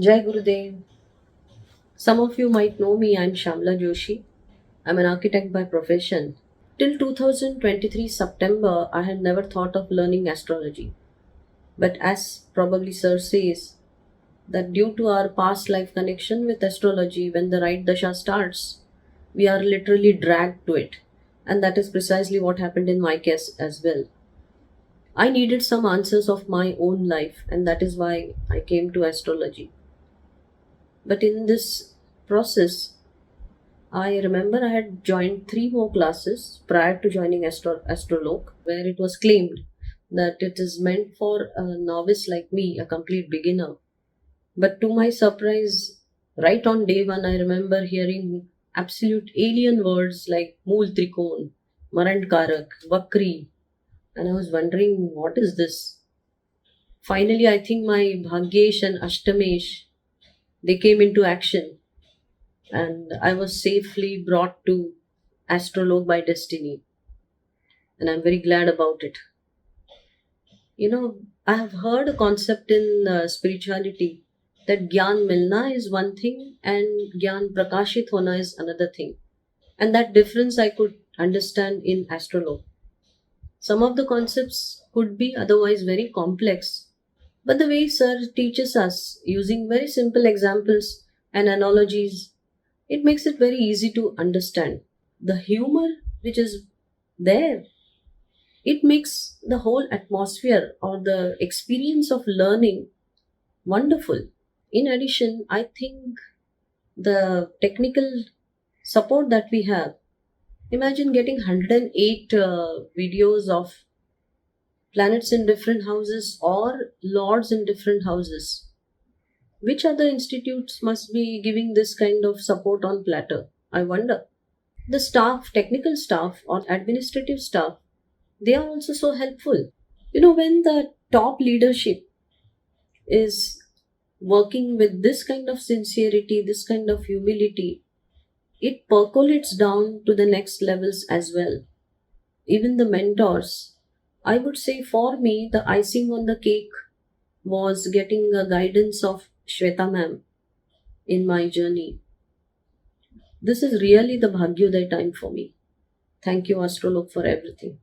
Jai Gurudev. Some of you might know me. I'm Shamla Joshi. I'm an architect by profession. Till 2023 September, I had never thought of learning astrology. But as probably Sir says, that due to our past life connection with astrology, when the right dasha starts, we are literally dragged to it. And that is precisely what happened in my case as well. I needed some answers of my own life, and that is why I came to astrology. But in this process, I remember I had joined three more classes prior to joining Astrologue, where it was claimed that it is meant for a novice like me, a complete beginner. But to my surprise, right on day one, I remember hearing absolute alien words like Mool Trikon, Marand Karak, Vakri, and I was wondering, what is this? Finally, I think my Bhagyesh and Ashtamesh, they came into action, and I was safely brought to Astrologue by Destiny, and I'm very glad about it. I have heard a concept in spirituality that Gyan Milna is one thing and Gyan Prakashit Hona is another thing. And that difference I could understand in Astrologue. Some of the concepts could be otherwise very complex, but the way Sir teaches us using very simple examples and analogies, it makes it very easy to understand. The humor which is there, it makes the whole atmosphere or the experience of learning wonderful. In addition, I think the technical support that we have, imagine getting 108 videos of planets in different houses or lords in different houses. Which other institutes must be giving this kind of support on platter? I wonder. The staff, technical staff or administrative staff, they are also so helpful. When the top leadership is working with this kind of sincerity, this kind of humility, it percolates down to the next levels as well. Even the mentors, I would say for me, the icing on the cake was getting a guidance of Shweta ma'am in my journey. This is really the Bhagyodaya time for me. Thank you, Astrologue, for everything.